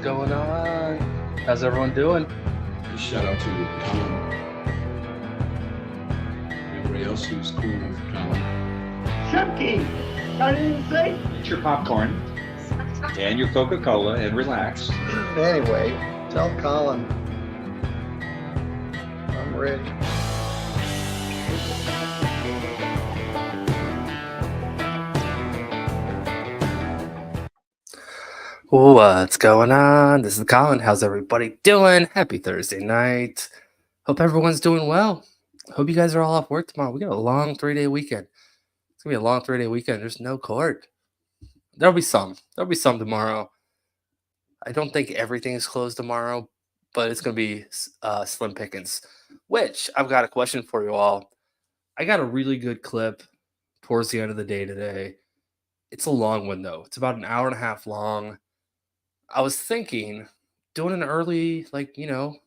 going on? How's everyone doing? Shout out to Colin. Everybody else who's cool with Colin. Chunky! I didn't say. Get your popcorn and your Coca-Cola and relax. Anyway, tell Colin I'm ready. What's going on? This is Colin. How's everybody doing? Happy Thursday night. Hope everyone's doing well. Hope you guys are all off work tomorrow. We got a long 3-day weekend. It's gonna be a long 3-day weekend. There's no court. There'll be some. Tomorrow. I don't think everything is closed tomorrow, but it's gonna be slim pickings. Which I've got a question for you all. I got a really good clip towards the end of the day today. It's a long one though. It's about an hour and a half long. I was thinking doing an early,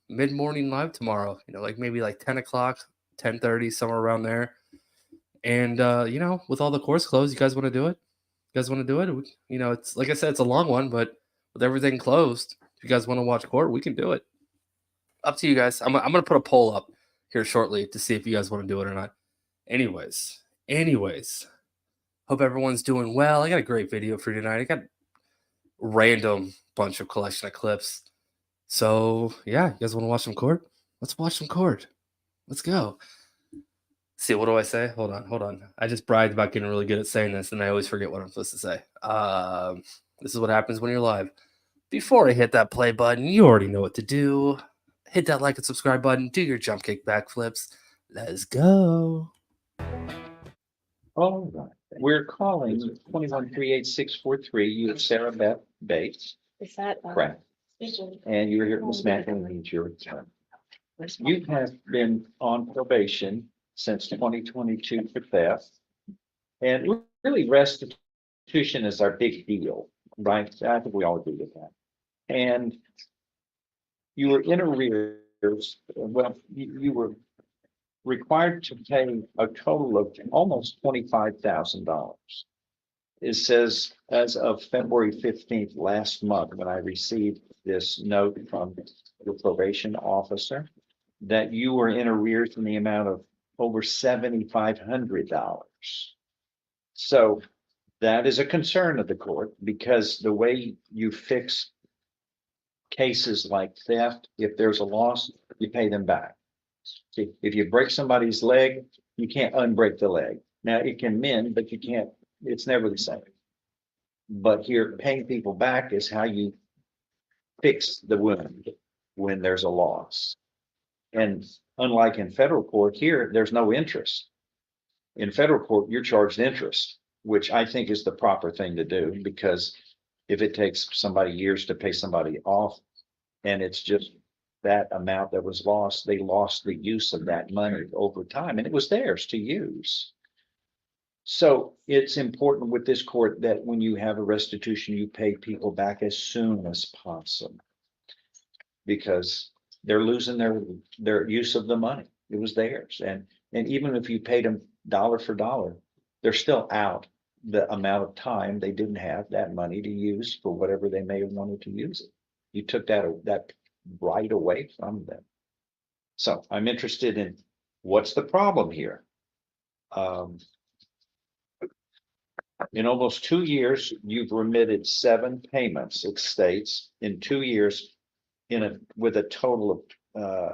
mid-morning live tomorrow, like maybe like 10 o'clock, 10:30, somewhere around there. And, with all the courts closed, you guys want to do it? You guys want to do it? It's like I said, it's a long one, but with everything closed, if you guys want to watch court, we can do it. Up to you guys. I'm going to put a poll up here shortly to see if you guys want to do it or not. Anyways, hope everyone's doing well. I got a great video for you tonight. I got random bunch of collection of clips. So yeah, you guys want to watch some court? Let's watch some court. Let's go. See, what do I say? Hold on. I just bragged about getting really good at saying this, and I always forget what I'm supposed to say. This is what happens when you're live. Before I hit that play button, you already know what to do. Hit that like and subscribe button. Do your jump kick backflips. Let's go. All right. We're calling 2138643. You have Sarah Beth Bates. Is that Correct. And you're here at Miss Macklin, and your return. You have been on probation since 2022 for theft. And really restitution is our big deal, right? I think we all agree with that. And you were in arrears. Well, you were required to pay a total of almost $25,000. It says as of February 15th last month, when I received this note from the probation officer, that you were in arrears in the amount of over $7,500. So that is a concern of the court, because the way you fix cases like theft, if there's a loss, you pay them back. See, if you break somebody's leg, you can't unbreak the leg. Now it can mend, but you can't, it's never the same. But here, paying people back is how you fix the wound when there's a loss. And unlike in federal court here, there's no interest. In federal court, you're charged interest, which I think is the proper thing to do, because if it takes somebody years to pay somebody off, and it's just that amount that was lost, they lost the use of that money over time, and it was theirs to use. So it's important with this court that when you have a restitution, you pay people back as soon as possible, because they're losing their use of the money. It was theirs. And even if you paid them dollar for dollar, they're still out the amount of time they didn't have that money to use for whatever they may have wanted to use it. You took that right away from them. So I'm interested in what's the problem here. In almost 2 years, you've remitted 7 payments, it states, in 2 years, with a total of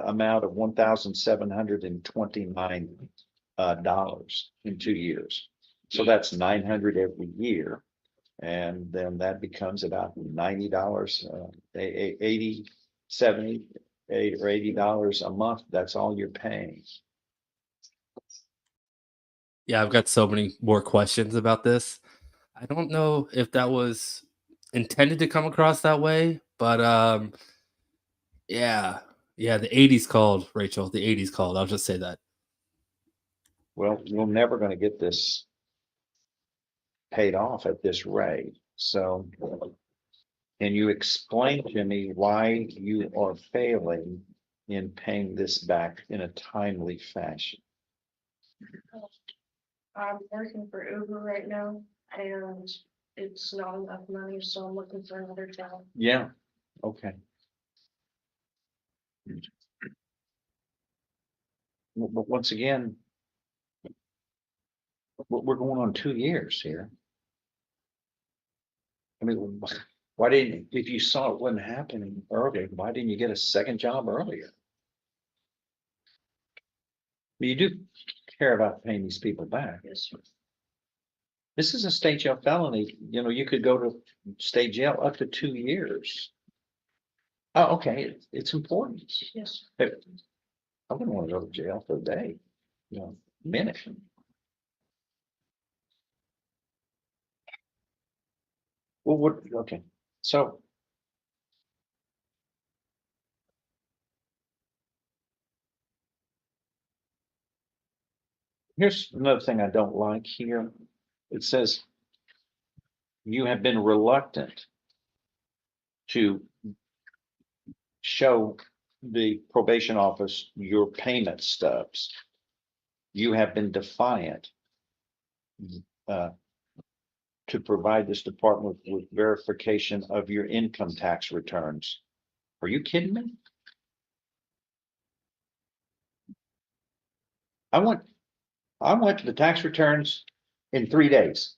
amount of $1,729 in 2 years. So that's $900 every year. And then that becomes about $90, 80, 70, $8 or $80 a month. That's all you're paying. Yeah, I've got so many more questions about this. I don't know if that was intended to come across that way, but yeah, the 80s called, Rachel. The 80s called. I'll just say that. Well, you're never going to get this paid off at this rate. So can you explain to me why you are failing in paying this back in a timely fashion? I'm working for Uber right now, and it's not enough money, so I'm looking for another job. Yeah, Okay. But once again, we're going on 2 years here. I mean, why didn't, if you saw it wasn't happening earlier, why didn't you get a second job earlier? But you do care about paying these people back. Yes, sir. This is a state jail felony. You know, you could go to state jail up to 2 years. Oh, okay, it's important. Yes. Hey, I wouldn't want to go to jail for a day, minute. Well, okay, so. Here's another thing I don't like here. It says you have been reluctant to show the probation office your payment stubs. You have been defiant to provide this department with verification of your income tax returns. Are you kidding me? I want the tax returns in 3 days.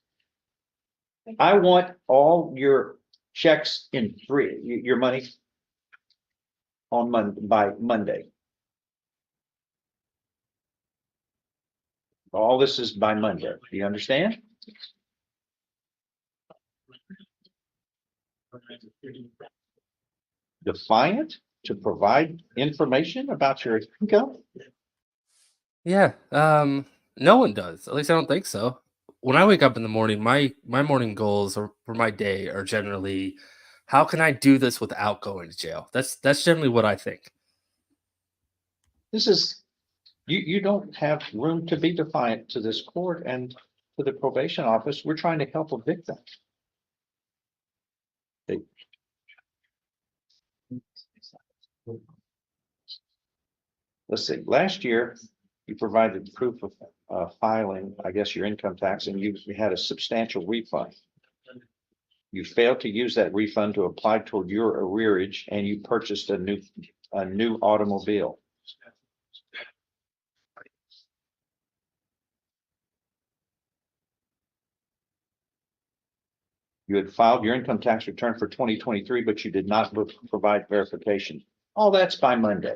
I want all your checks in your money on by Monday. All this is by Monday. Do you understand? Defiant to provide information about your income? Yeah. No one does. At least I don't think so. When I wake up in the morning, my morning goals for my day are generally, how can I do this without going to jail? That's generally what I think. This is, you don't have room to be defiant to this court and to the probation office. We're trying to help a victim. Let's see, last year you provided proof of filing, I guess, your income tax, and you had a substantial refund. You failed to use that refund to apply toward your arrearage, and you purchased a new automobile. You had filed your income tax return for 2023, but you did not provide verification. All that's by Monday.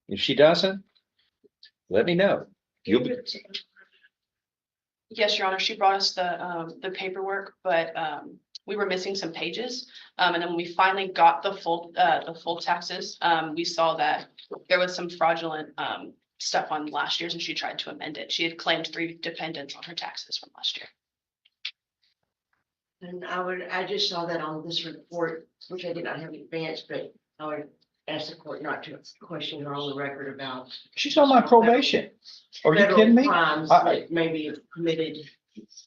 If she doesn't, let me know. You'll be, Yes, Your Honor, she brought us the paperwork, but we were missing some pages. And then when we finally got the full taxes, we saw that there was some fraudulent stuff on last year's, and she tried to amend it. She had claimed 3 dependents on her taxes from last year. And I just saw that on this report, which I did not have in advance, but I would ask the court not to question her on the record about. she's on my probation. Are you federal kidding me? crimes that may be committed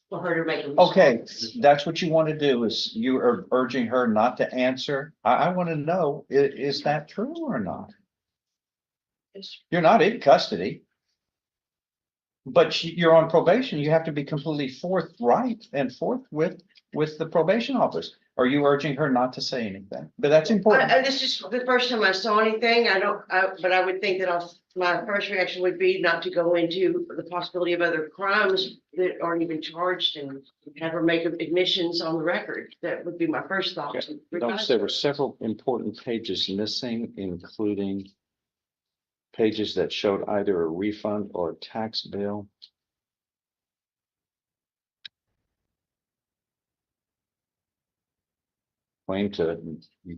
for her to make a. Okay, that's what you want to do, is you are urging her not to answer. I want to know, is that true or not? You're not in custody. But you're on probation. You have to be completely forthright and forthwith with the probation office. Are you urging her not to say anything? But that's important. This is the first time I saw anything. But I would think that my first reaction would be not to go into the possibility of other crimes that aren't even charged and have her make admissions on the record. That would be my first thought. Okay. Notice there were several important pages missing, including pages that showed either a refund or a tax bill. You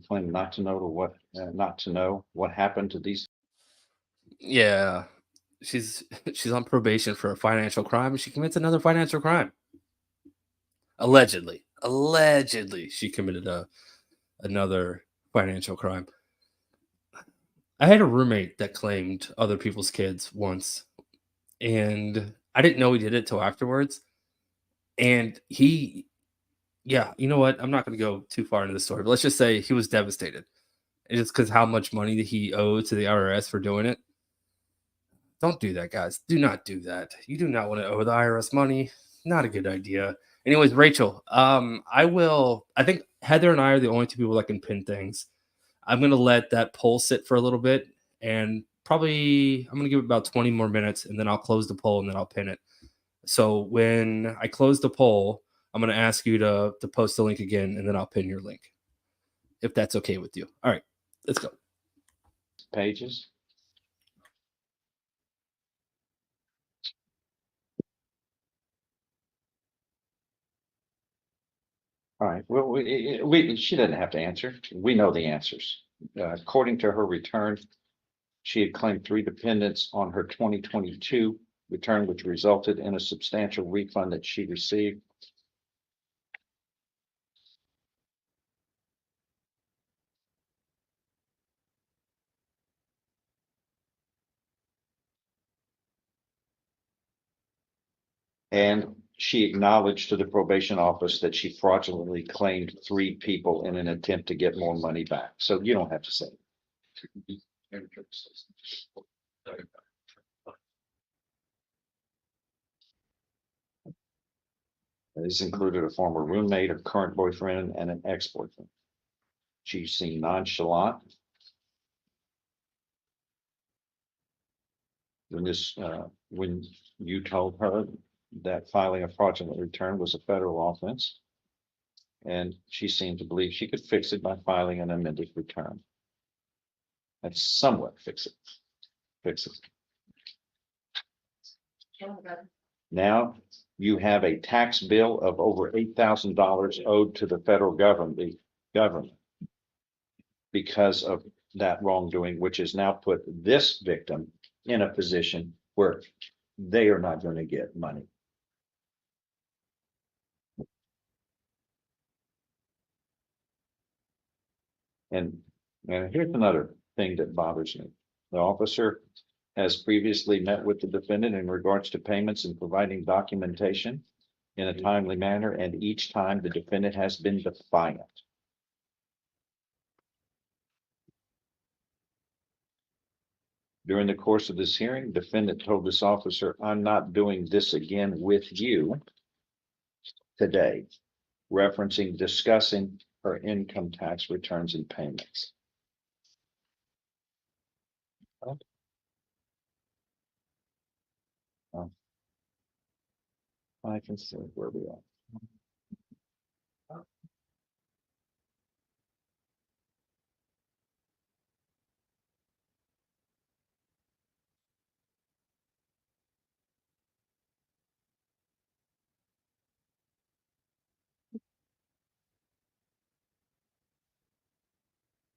claim not to know what happened to these. Yeah. She's on probation for a financial crime, and she commits another financial crime. Allegedly, she committed another financial crime. I had a roommate that claimed other people's kids once, and I didn't know he did it till afterwards. And yeah, you know what? I'm not going to go too far into the story, but let's just say he was devastated. And just because how much money that he owed to the IRS for doing it. Don't do that, guys. Do not do that. You do not want to owe the IRS money. Not a good idea. Anyways, Rachel, I think Heather and I are the only two people that can pin things. I'm gonna let that poll sit for a little bit, and probably I'm gonna give it about 20 more minutes, and then I'll close the poll and then I'll pin it. So when I close the poll, I'm gonna ask you to post the link again, and then I'll pin your link, if that's okay with you. All right, let's go. Pages. All right, well, she doesn't have to answer. We know the answers. According to her return, she had claimed 3 dependents on her 2022 return, which resulted in a substantial refund that she received. And she acknowledged to the probation office that she fraudulently claimed 3 people in an attempt to get more money back. So you don't have to say it. This included a former roommate, a current boyfriend, and an ex-boyfriend. She seemed nonchalant. When you told her that filing a fraudulent return was a federal offense, and she seemed to believe she could fix it by filing an amended return. That's somewhat fix it. Now you have a tax bill of over $8,000 owed to the federal government because of that wrongdoing, which has now put this victim in a position where they are not going to get money. And here's another thing that bothers me. The officer has previously met with the defendant in regards to payments and providing documentation in a timely manner, and each time the defendant has been defiant. During the course of this hearing, defendant told this officer, "I'm not doing this again with you today," referencing discussing her income tax returns and payments. I can see where we are.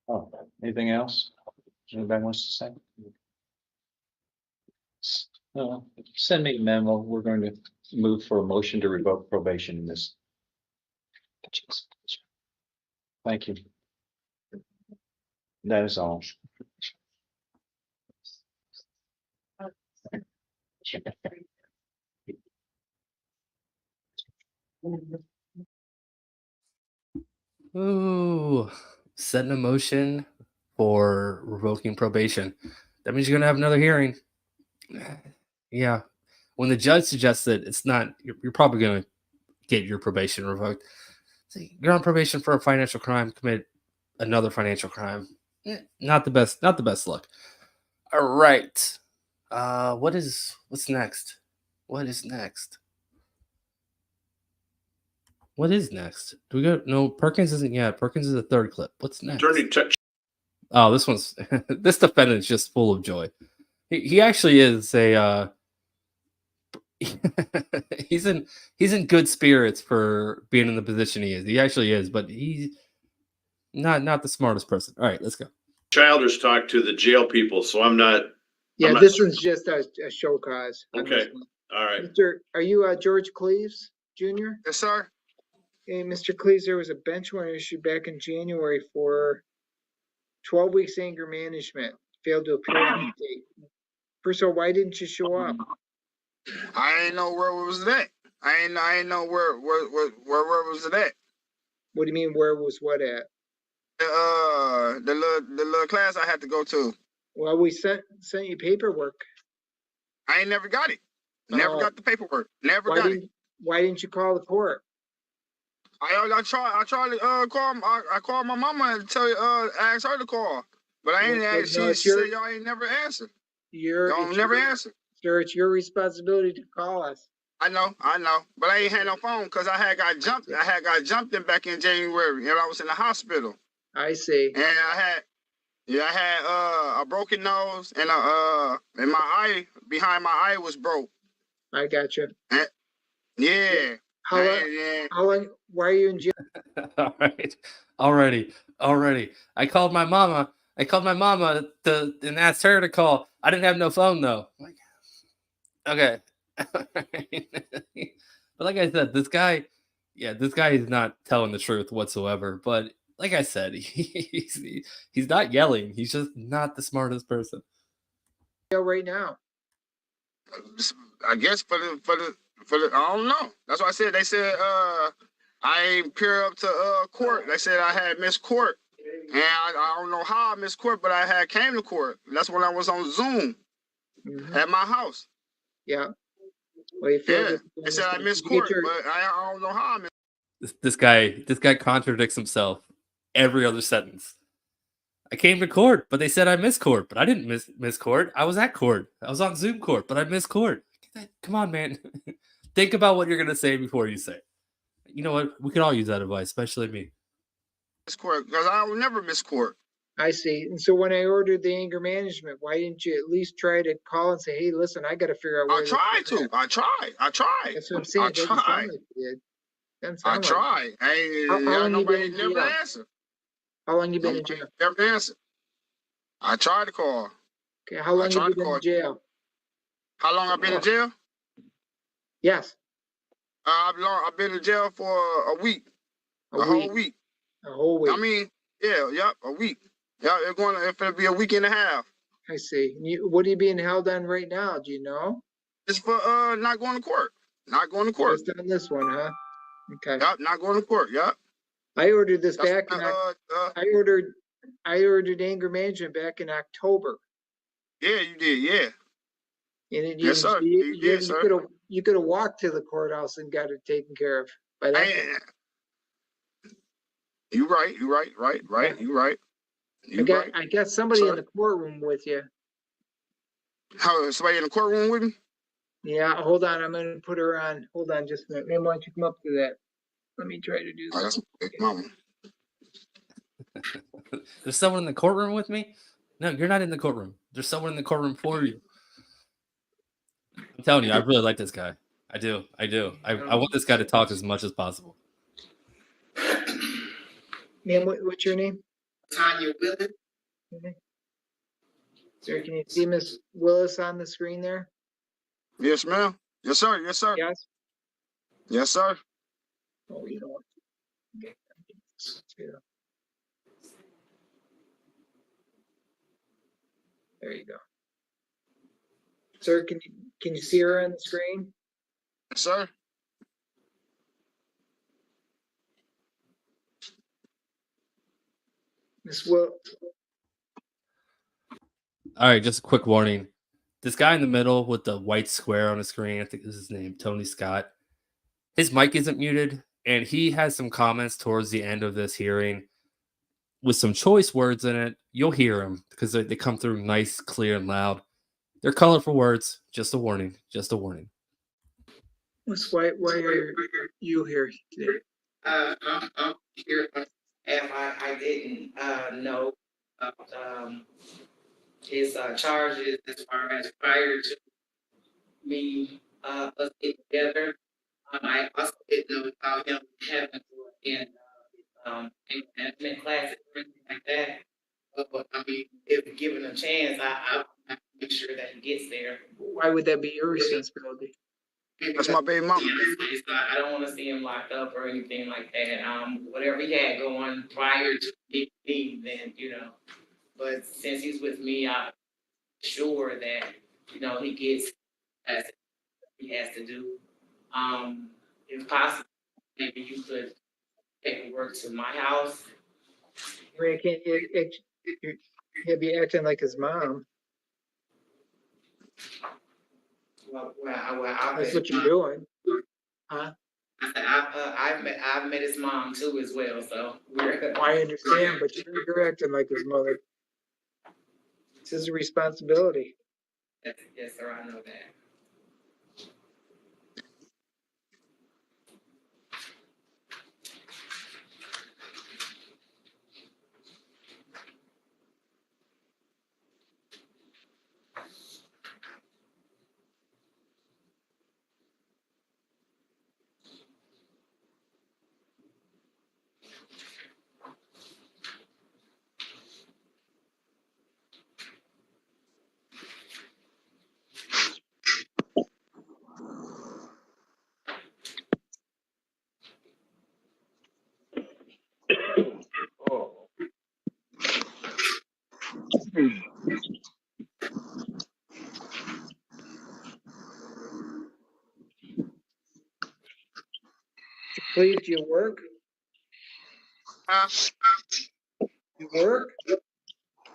Oh, anything else? Anybody wants to say? No, send me a memo. We're going to move for a motion to revoke probation in this. Thank you. That is all. Ooh, setting a motion for revoking probation. That means you're gonna have another hearing. Yeah. When the judge suggests that it's not, you're probably gonna get your probation revoked. See, you're on probation for a financial crime, commit another financial crime. Not the best look. All right. What's next? What is next? What is next? Do we go? No, Perkins isn't yet. Perkins is the third clip. What's next? Oh, this one's this defendant is just full of joy. He actually is a he's in good spirits for being in the position he is. He actually is, but he's not the smartest person. All right, let's go. Childish talk to the jail people, so I'm not. Yeah, this one's just a show cause. Okay. All right. Are you George Cleaves Jr.? Yes, sir. Hey, Mr. Cleaves, there was a bench warrant issued back in January for 12 weeks anger management. Failed to appear on the date. First of all, why didn't you show up? I didn't know where it was at. I didn't know where was it at. What do you mean, where was what at? The little class I had to go to. Well, we sent you paperwork. I ain't never got it. Never got the paperwork. Never got it. Why didn't you call the court? I tried to call. I called my mama and ask her to call, but I ain't But asked. no, She it's your, said y'all ain't never answered. your, Y'all it's never your, answered. sir, it's your responsibility to call us. I know, but I ain't had no phone because I had got jumped. I had got jumped in back in January, and I was in the hospital, I see. and I had a broken nose and and my eye behind my eye was broke. I got you. Yeah. How long, Yeah. how long, why are you in jail? All right. Already. I called my mama. And asked her to call. I didn't have no phone though. Like, okay. But like I said, this guy is not telling the truth whatsoever. But like I said, he's not yelling. He's just not the smartest person. Jail right now. I guess for the I don't know. That's why I said they said I ain't appear up to court. They said I had missed court. And I don't know how I missed court, but I had came to court. That's when I was on Zoom at my house. Yeah. Well, you feel Yeah. They said I missed court, but I don't know how I missed. This guy contradicts himself every other sentence. I came to court, but they said I missed court, but I didn't miss court. I was at court. I was on Zoom court, but I missed court. Come on, man. Think about what you're gonna say before you say it. You know what? We could all use that advice, especially me. Miss court because I will never miss court. I see. And so when I ordered the anger management, why didn't you at least try to call and say, hey, listen, I got to figure out where I tried to. I tried. That's what I'm saying. It doesn't sound like you did. Doesn't I sound like tried. How long you Nobody been in never jail? answered. How long you been in jail? Never answered. I tried to call. Okay, how long have you been in jail? How long I've been in jail? Yes. I've been in jail for a week. Whole week. A whole week. I mean, a week. Yeah, it'll be a week and a half. I see. What are you being held on right now? Do you know? It's for not going to court. Not going to court. Just on this one, huh? Okay. Yep, not going to court. Yep. I ordered this back in I ordered anger management back in October. Yeah, you did. Yeah. And Yes, sir. You did, sir. You could have walked to the courthouse and got it taken care of. By that time. You right. You right. You right. I got somebody in the courtroom with you. How, somebody in the courtroom with me? Yeah, hold on. I'm going to put her on. Hold on just a minute. Ma'am, why don't you come up to that? Let me try to do Oh, this. that's big mama. There's someone in the courtroom with me? No, you're not in the courtroom. There's someone in the courtroom for you. I'm telling you, I really like this guy. I do. I want this guy to talk as much as possible. Ma'am, what's your name? Tanya Willis. Sir, can you see Miss Willis on the screen there? Yes, ma'am. Yes, sir. Yes, sir. Yes. Yes, sir. Oh, you know what? There you go. Sir, can you see her on the screen? Yes, sir. Miss Will. All right, just a quick warning. This guy in the middle with the white square on the screen, I think this is his name, Tony Scott. His mic isn't muted, and he has some comments towards the end of this hearing with some choice words in it. You'll hear them because they come through nice, clear, and loud. They're colorful words. Just a warning. Just a warning. Miss White, why are you here today? I'm here and I didn't know his charges as far as prior to me us getting together. I also didn't know about him having to in management classes or anything like that. But I mean, if given a chance, I have to make sure that he gets there. Why would that be your responsibility? That's my baby mama. I don't want to see him locked up or anything like that. Whatever he had going prior to me, then But since he's with me, I'm sure that he gets as he has to do. If possible, maybe you could paperwork to my house. I can't. He'll be acting like his mom. Well, that's what you're doing, huh? I've met his mom too as well, so we're. I understand, but you're acting like his mother. It's his responsibility. Yes, sir, I know that. Please, do you work? Huh? You work?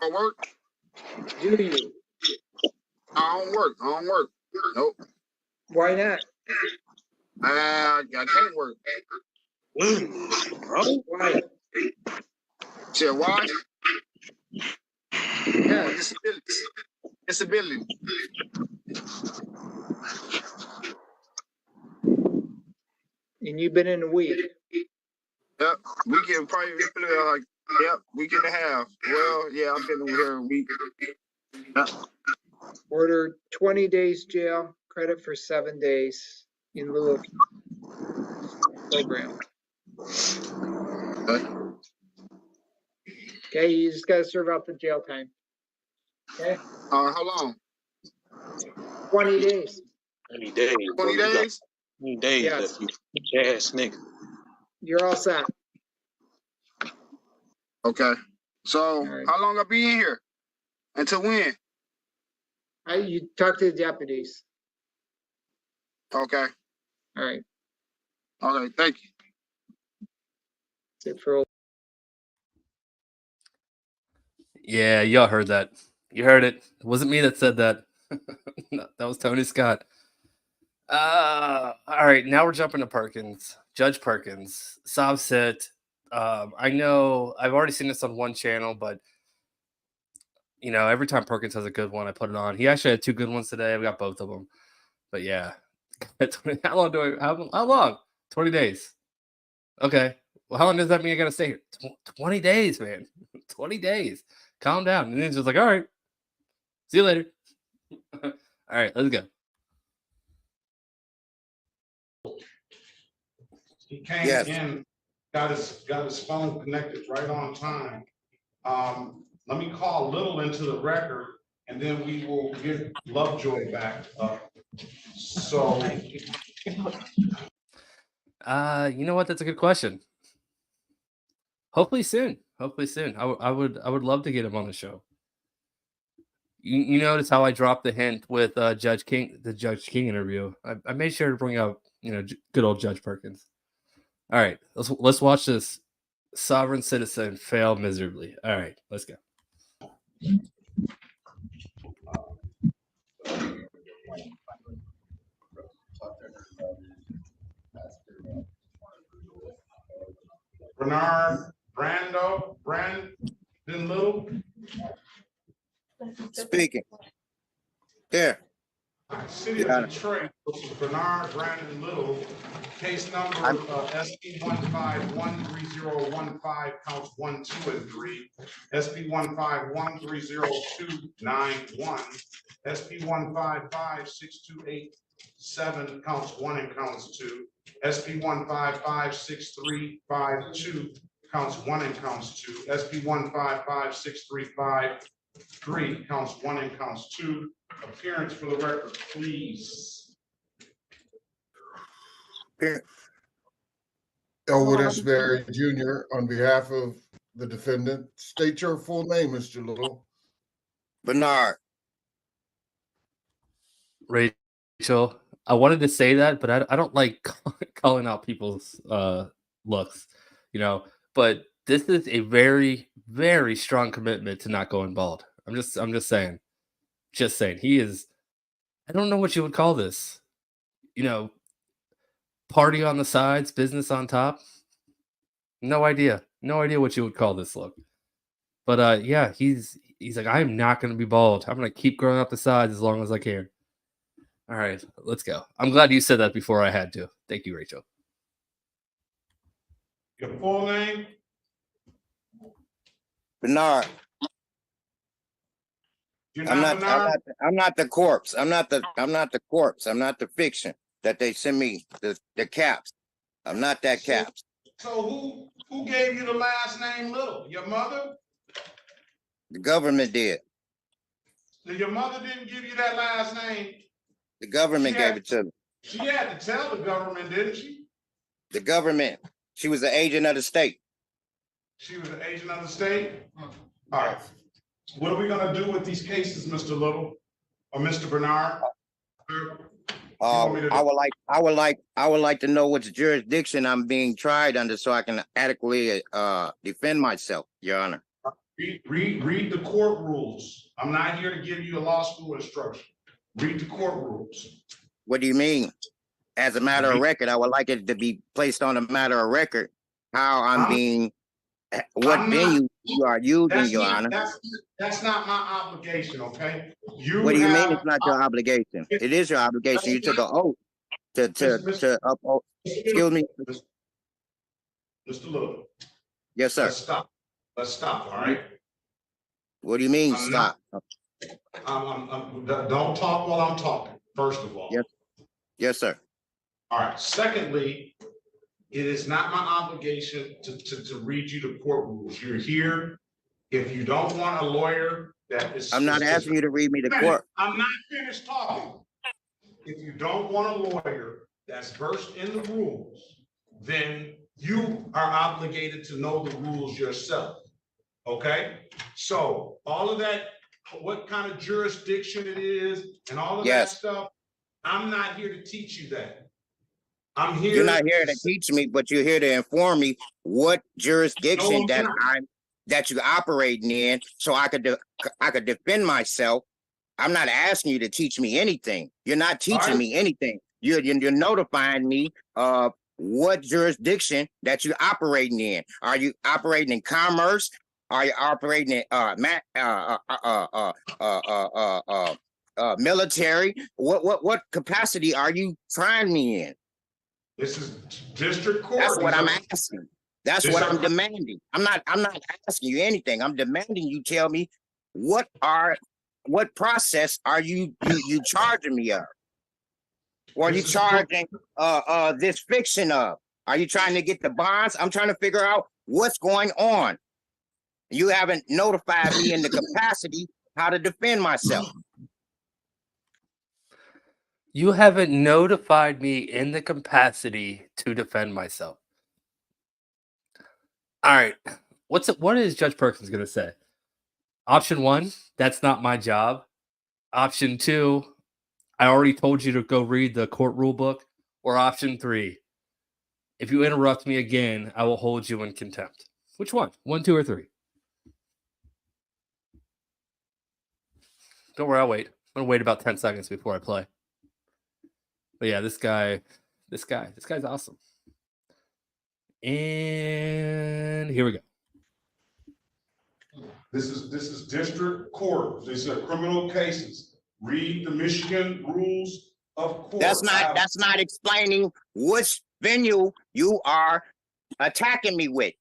I work. Do you? I don't work. I don't work. Nope. Why not? I can't work. Why? Shit, why? Yeah, Disability. Disability. and you've been in a week. Yep. Weekend probably like, yep, week and a half. Well, yeah, I've been over here a week. Yep. Order 20 days jail, credit for 7 days in lieu of program. Okay, you just gotta serve out the jail time. Okay, How long? 20 days. 20 days. 20 days? 20 days Yes. left, you ass nigga. You're all set. Okay. So All right. how long I be in here? Until when? You talk to the deputies. Okay. All right, Okay, thank you. that's it for. Yeah, y'all heard that. You heard it. It wasn't me that said that. No, that was Tony Scott. All right, now we're jumping to Perkins. Judge Perkins, sovcit. I know I've already seen this on one channel, but you know, every time Perkins has a good one, I put it on. He actually had 2 good ones today. We got both of them. But yeah, how long do I? How long? 20 days. Okay. Well, how long does that mean I gotta stay here? 20 days, man. 20 days. Calm down. And then it's just like, all right, see you later. All right, let's go. He came in, got his phone connected right on time. Let me call Little into the record, and then we will get Lovejoy back up. So, You know what? That's a good question. Hopefully soon. Hopefully soon. I would love to get him on the show. You notice how I dropped the hint with Judge King, the Judge King interview. I made sure to bring up, you know, good old Judge Perkins. All right, let's watch this sovereign citizen fail miserably. All right, let's go. Brandon Little. Speaking. Here. City of Detroit, this is Bernard Brandon Little, case number SP 1513015, counts 1, 2, and 3. SP 151309291. SP 1556287, counts 1 and counts 2. SP 1556352, counts 1 and counts 2. SP 1556353, counts 1 and counts 2. Appearance for the record, please. Elwood Esberry Jr. on behalf of the defendant. State your full name, Mr. Little. Bernard. Rachel, I wanted to say that, but I don't like calling out people's looks, you know. But this is a very, very strong commitment to not going bald. I'm just saying. Just saying. He is, I don't know what you would call this. You know, party on the sides, business on top. No idea. No idea what you would call this look. But yeah, he's like, I am not going to be bald. I'm going to keep growing up the sides as long as I can. All right, let's go. I'm glad you said that before I had to. Thank you, Rachel. Your full name? Bernard. You're I'm not not, I'm Bernard? not, I'm not the corpse. I'm not the corpse. I'm not the fiction that they send me, the caps. I'm not that caps. So who gave you the last name Little? Your mother? The government did. Your mother didn't give you that last name. The government gave it to me. She had to tell the government, didn't she? The government. She was the agent of the state. She was an agent of the state? All right. What are we gonna do with these cases, Mr. Little or Mr. Bernard? I would like to know which jurisdiction I'm being tried under so I can adequately defend myself, Your Honor. Read the court rules. I'm not here to give you a law school instruction. Read the court rules. What do you mean? As a matter of record, I would like it to be placed on a matter of record how what venue you are using, Your Honor. That's not my obligation, okay? What do you mean it's not your obligation? It is your obligation. You took an oath to uphold. Excuse me. Mr. Little. Yes, sir. Let's stop, all right? What do you mean stop? Don't talk while I'm talking, first of all. Yes, sir. All right. Secondly, it is not my obligation to read you the court rules. You're here. If you don't want a lawyer that is... I'm not asking you to read me the court. I'm not finished talking. If you don't want a lawyer that's versed in the rules, then you are obligated to know the rules yourself. Okay? So all of that, what kind of jurisdiction it is and all of that stuff, I'm not here to teach you that. I'm here. You're not here to teach me, but you're here to inform me what jurisdiction that you're operating in, so I could defend myself. I'm not asking you to teach me anything. You're not teaching me anything. You're notifying me of what jurisdiction that you're operating in. Are you operating in commerce? Are you operating in military? What capacity are you trying me in? This is district court. That's what I'm asking. That's what I'm demanding. I'm not asking you anything. I'm demanding you tell me what process are you charging me of? Or are you charging this fiction of? Are you trying to get the bonds? I'm trying to figure out what's going on. You haven't notified me in the capacity how to defend myself. You haven't notified me in the capacity to defend myself. All right. What is Judge Perkins going to say? Option 1, that's not my job. Option 2, I already told you to go read the court rule book. Or option 3, if you interrupt me again, I will hold you in contempt. Which one? 1, 2, or 3? Don't worry, I'll wait. I'm going to wait about 10 seconds before I play. But yeah, this guy's awesome. And here we go. This is district court. These are criminal cases. Read the Michigan rules of court. That's not explaining which venue you are attacking me with.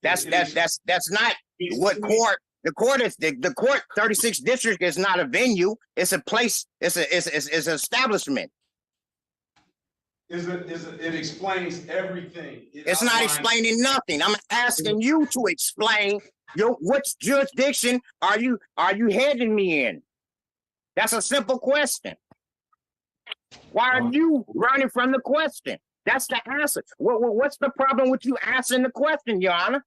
That's not what court. The court is the court 36th district is not a venue. It's a place. It's an establishment. It explains everything. It's not explaining nothing. I'm asking you to explain which jurisdiction are you heading me in? That's a simple question. Why are you running from the question? That's the answer. What's the problem with you answering the question, Your Honor?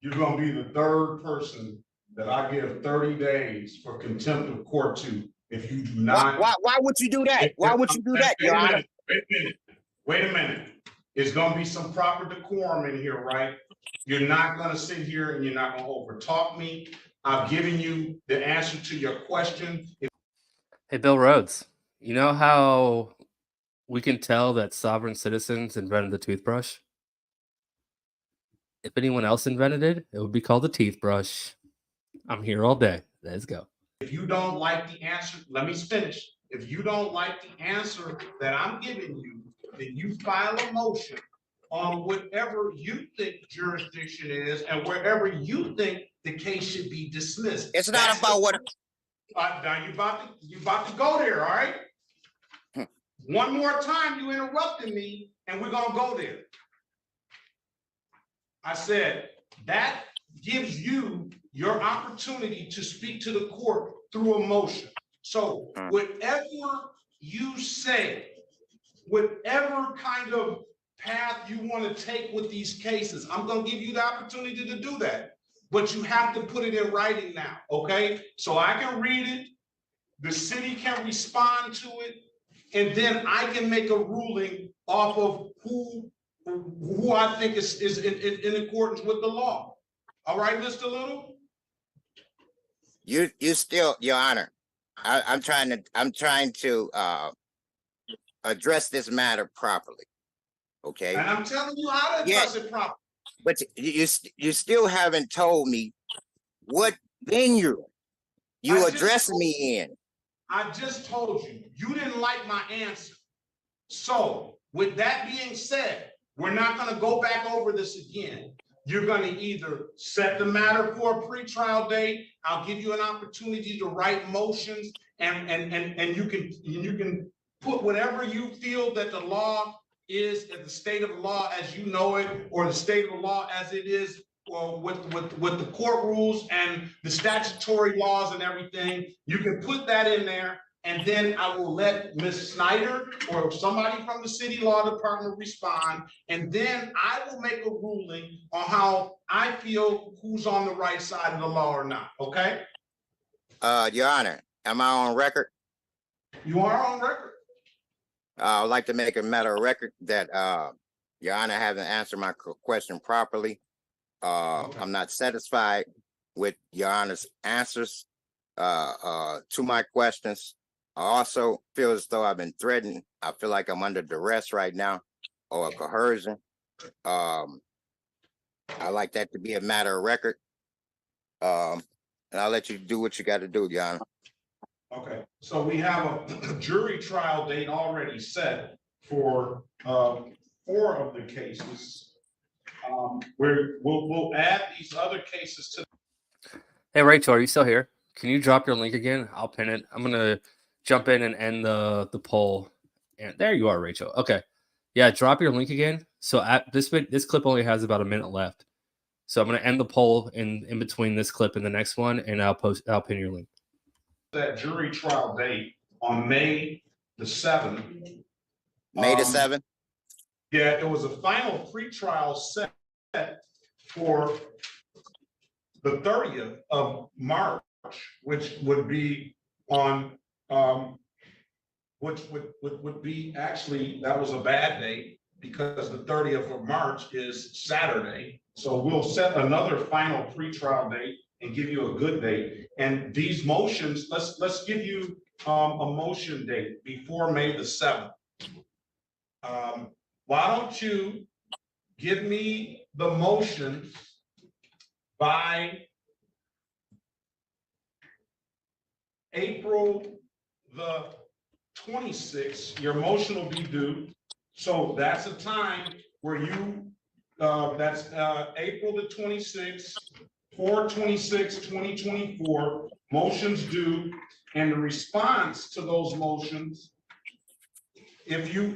You're going to be the third person that I give 30 days for contempt of court to if you do not. Why would you do that? Why would you do that, Your Honor? Wait a minute. There's going to be some proper decorum in here, right? You're not going to sit here and you're not going to overtalk me. I've given you the answer to your question. Hey, Bill Rhodes, you know how we can tell that sovereign citizens invented the toothbrush. If anyone else invented it, it would be called the teeth brush. I'm here all day. Let's go. If you don't like the answer, let me finish. If you don't like the answer that I'm giving you, then you file a motion on whatever you think jurisdiction is and wherever you think the case should be dismissed. It's not about what. Now you about to go there, all right? One more time, you interrupted me, and we're gonna go there. I said, that gives you your opportunity to speak to the court through a motion. So whatever you say, whatever kind of path you want to take with these cases, I'm going to give you the opportunity to do that. But you have to put it in writing now, okay? So I can read it, the city can respond to it, and then I can make a ruling off of who I think is in accordance with the law. All right, Mr. Little? You still, Your Honor, I'm trying to address this matter properly. Okay. And I'm telling you how to address it properly. But you still haven't told me what venue you addressing me in. I just told you, you didn't like my answer. So with that being said, we're not going to go back over this again. You're going to either set the matter for a pretrial date. I'll give you an opportunity to write motions, and you can put whatever you feel that the law is, at the state of the law as you know it, or the state of the law as it is with the court rules and the statutory laws and everything. You can put that in there, and then I will let Ms. Snyder or somebody from the city law department respond, and then I will make a ruling on how I feel who's on the right side of the law or not, okay? Your Honor, am I on record? You are on record. I would like to make a matter of record that Your Honor hasn't answered my question properly. I'm not satisfied with Your Honor's answers to my questions. I also feel as though I've been threatened. I feel like I'm under duress right now, or coercion. I like that to be a matter of record. And I'll let you do what you got to do, Your Honor. Okay, so we have a jury trial date already set for 4 of the cases. We'll add these other cases to. Hey, Rachel, are you still here? Can you drop your link again? I'll pin it. I'm gonna jump in and end the poll. And there you are, Rachel. Okay, yeah, drop your link again. So at this clip only has about a minute left. So I'm gonna end the poll in between this clip and the next one, and I'll pin your link. That jury trial date on May the 7th. May the 7th? Yeah, it was a final pretrial set for the 30th of March, which would be on, which would be, actually, that was a bad date because the 30th of March is Saturday. So we'll set another final pretrial date and give you a good date. And these motions, let's give you a motion date before May the 7th. Why don't you give me the motion by April the 26th, your motion will be due. So that's a time where you, that's April the 26th, 4/26/2024, motions due, and the response to those motions, if you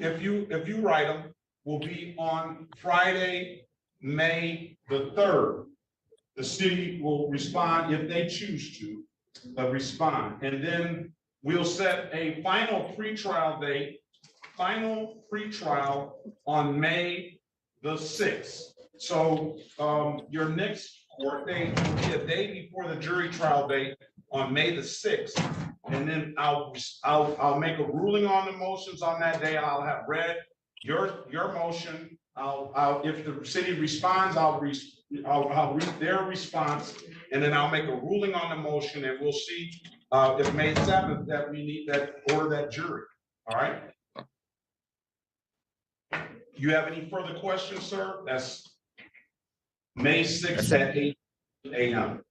write them, will be on Friday, May the 3rd. The city will respond if they choose to respond, and then we'll set a final pretrial date, final pretrial on May the 6th. So your next court date will be a day before the jury trial date on May the 6th. And then I'll make a ruling on the motions on that day. I'll have read your motion. If the city responds, I'll read their response, and then I'll make a ruling on the motion, and we'll see if May 7th that we need that order that jury. All right. you have any further questions, sir? That's May 6th at 8 a.m.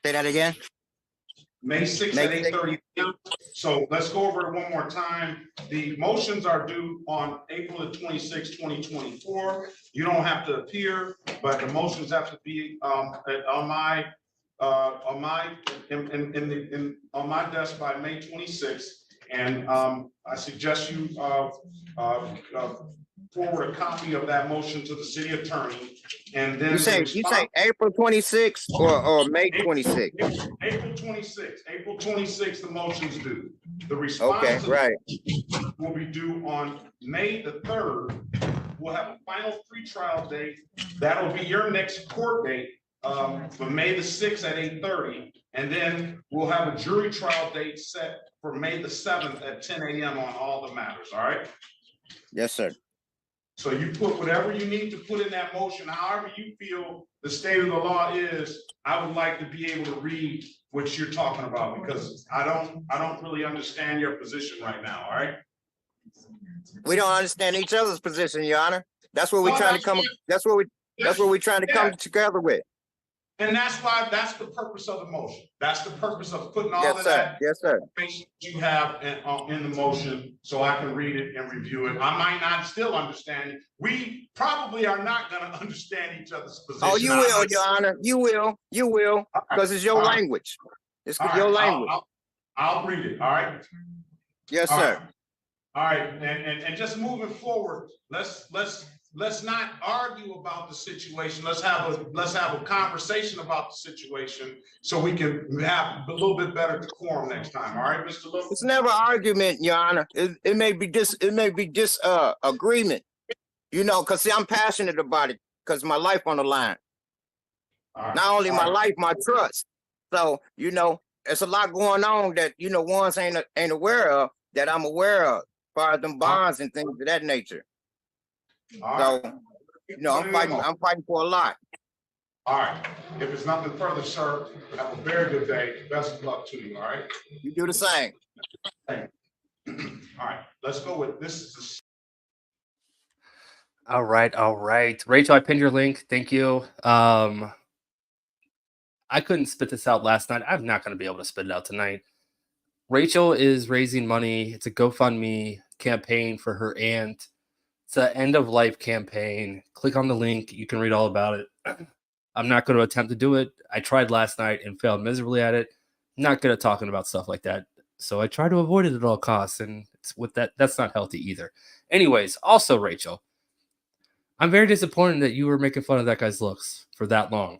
Say that again. May 6th May at 8:30 a.m. So let's go over it one more time. The motions are due on April the 26th, 2024. You don't have to appear, but the motions have to be on my desk by May 26th. And I suggest you forward a copy of that motion to the city attorney. And then You say April 26th or May 26th? April 26th, the motion's due. The Okay, response right. will be due on May the 3rd. We'll have a final pretrial date. That'll be your next court date for May the 6th at 8:30. And then we'll have a jury trial date set for May the 7th at 10 a.m. on all the matters, all right? Yes, sir. So you put whatever you need to put in that motion, however you feel the state of the law is. I would like to be able to read what you're talking about, because I don't really understand your position right now, all right? We don't understand each other's position, Your Honor. That's what we're trying to come. That's what we're trying to come together with. And that's the purpose of the motion. That's the purpose of putting all Yes, of sir. that Yes, sir. information you have in the motion, so I can read it and review it. I might not still understand it. We probably are not gonna understand each other's position. Oh, you will, Your Honor. You will, because it's your language. It's All right, your language. I'll read it, all right? Yes, All sir. right. All right, and just moving forward, let's not argue about the situation. Let's have a conversation about the situation so we can have a little bit better decorum next time. All right, Mr. Lewis? It's never argument, Your Honor. It may be agreement. You know, because see, I'm passionate about it because my life on the line. All right. Not only my All right. life, my trust. So, you know, there's a lot going on that, you know, ones ain't aware of that I'm aware of, as far as them bonds and things of that nature. All So, right. you know, I'm fighting for a lot. All right. If it's nothing further, sir, have a very good day. Best of luck to you, all right? You do the same. Thank you. All right, let's go with this. All right. Rachel, I pinned your link. Thank you. I couldn't spit this out last night. I'm not going to be able to spit it out tonight. Rachel is raising money. It's a GoFundMe campaign for her aunt. It's an end of life campaign. Click on the link. You can read all about it. I'm not going to attempt to do it. I tried last night and failed miserably at it. Not good at talking about stuff like that. So I try to avoid it at all costs. And it's with that's not healthy either. Anyways, also, Rachel, I'm very disappointed that you were making fun of that guy's looks for that long.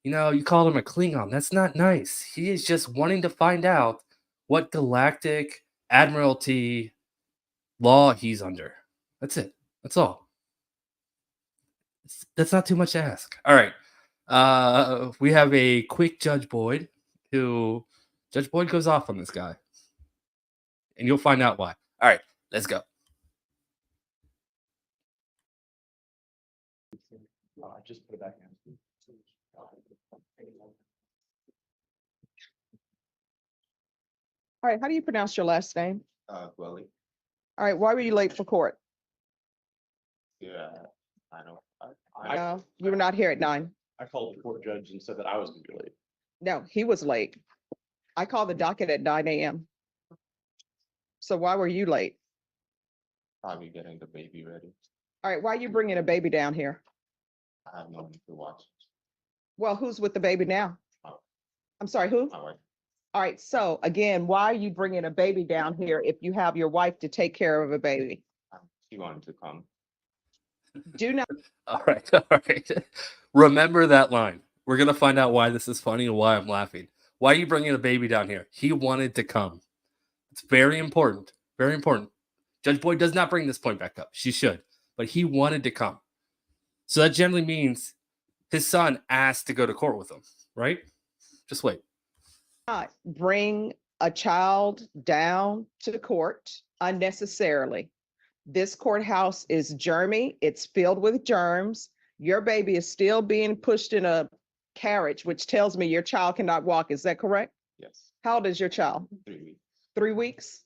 You know, you called him a Klingon. That's not nice. He is just wanting to find out what galactic admiralty law he's under. That's it. That's all. That's not too much to ask. All right. We have a quick Judge Boyd Judge Boyd goes off on this guy. And you'll find out why. All right, let's go. Just put it back in. All right, how do you pronounce your last name? Gwelly. All right, why were you late for court? Yeah, I know. No, you were not here at 9. I called the court judge and said that I was gonna be late. No, he was late. I called the docket at 9 a.m. So why were you late? Probably getting the baby ready. All right, why are you bringing a baby down here? I have no one to watch. Well, who's with the baby now? I'm sorry, who? My wife. All right, so again, why are you bringing a baby down here if you have your wife to take care of a baby? She wanted to come. Do not. All right. Remember that line. We're going to find out why this is funny and why I'm laughing. Why are you bringing a baby down here? He wanted to come. It's very important. Very important. Judge Boyd does not bring this point back up. She should. But he wanted to come. So that generally means his son asked to go to court with him, right? Just wait. Not bring a child down to court unnecessarily. This courthouse is germy. It's filled with germs. Your baby is still being pushed in a carriage, which tells me your child cannot walk. Is that correct? Yes. How old is your child? 3 weeks. 3 weeks?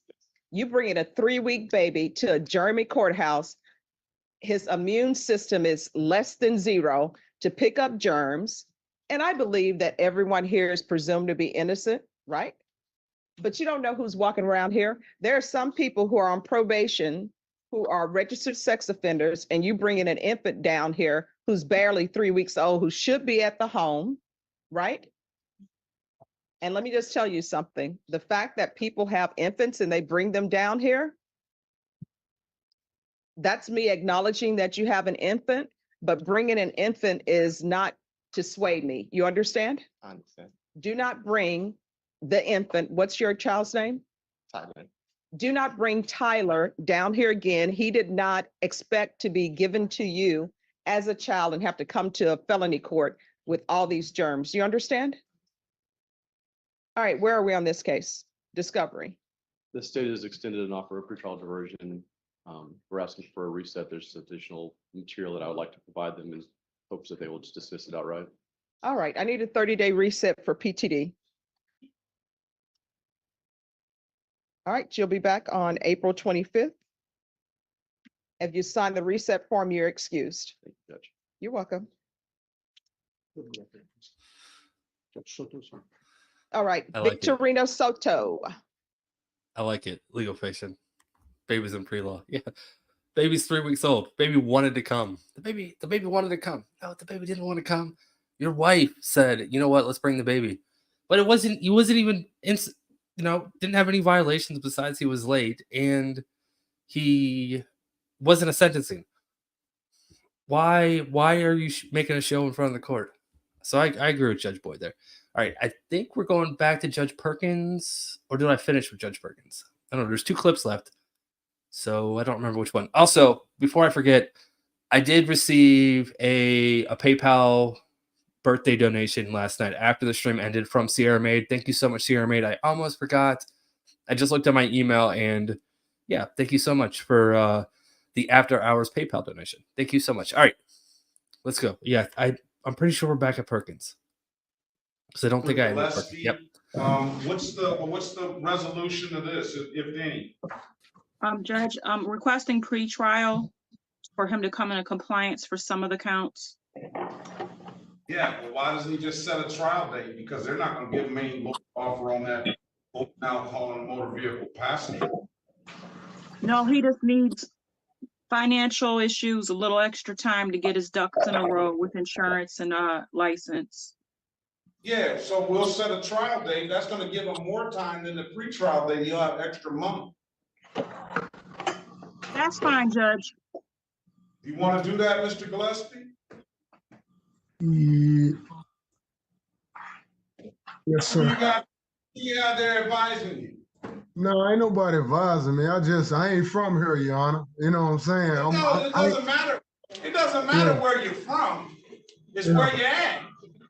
You bringing a 3-week baby to a germy courthouse his immune system is less than 0 to pick up germs. And I believe that everyone here is presumed to be innocent, right? But you don't know who's walking around here. There are some people who are on probation who are registered sex offenders, and you bringing an infant down here who's barely 3 weeks old, who should be at the home, right? And let me just tell you something. The fact that people have infants and they bring them down here, that's me acknowledging that you have an infant, but bringing an infant is not to sway me. You understand? I understand. Do not bring the infant. What's your child's name? Tyler. Do not bring Tyler down here again. He did not expect to be given to you as a child and have to come to a felony court with all these germs. You understand? All right, where are we on this case? Discovery. The state has extended an offer of pretrial diversion. We're asking for a reset. There's additional material that I would like to provide them in hopes that they will just dismiss it outright. All right, I need a 30-day reset for PTD. All right, you'll be back on April 25th. If you sign the reset form, you're excused. Thank you, Judge. You're welcome. All right, I like it. Victorino Soto. I like it. Legal fiction. Baby's in pre-law. Yeah. Baby's 3 weeks old. Baby wanted to come. The baby wanted to come. No, the baby didn't want to come. Your wife said, you know what, let's bring the baby. But he wasn't even didn't have any violations besides he was late, and he wasn't a sentencing. Why are you making a show in front of the court? So I agree with Judge Boyd there. All right, I think we're going back to Judge Perkins, or did I finish with Judge Perkins? I don't know. There's 2 clips left, so I don't remember which one. Also, before I forget, I did receive a PayPal birthday donation last night after the stream ended from Sierra Maid. Thank you so much, Sierra Maid. I almost forgot. I just looked at my email, and yeah, thank you so much for the after hours PayPal donation. Thank you so much. All right, let's go. Yeah, I'm pretty sure we're back at Perkins. So I don't think I had Perkins. Yep. What's the resolution of this, if any? Judge, requesting pre-trial for him to come into compliance for some of the counts. Yeah, well, why doesn't he just set a trial date? Because they're not gonna give him any offer on that alcohol and motor vehicle passenger. No, he just needs financial issues, a little extra time to get his ducks in a row with insurance and license. Yeah, so we'll set a trial date. That's gonna give him more time than the pre-trial date. He'll have extra money. That's fine, Judge. You wanna do that, Mr. Gillespie? Yes, sir. You out there advising you? No, ain't nobody advising me. I ain't from here, Your Honor. You know what I'm saying? No, it doesn't matter. It doesn't matter where you're from. It's where you're at,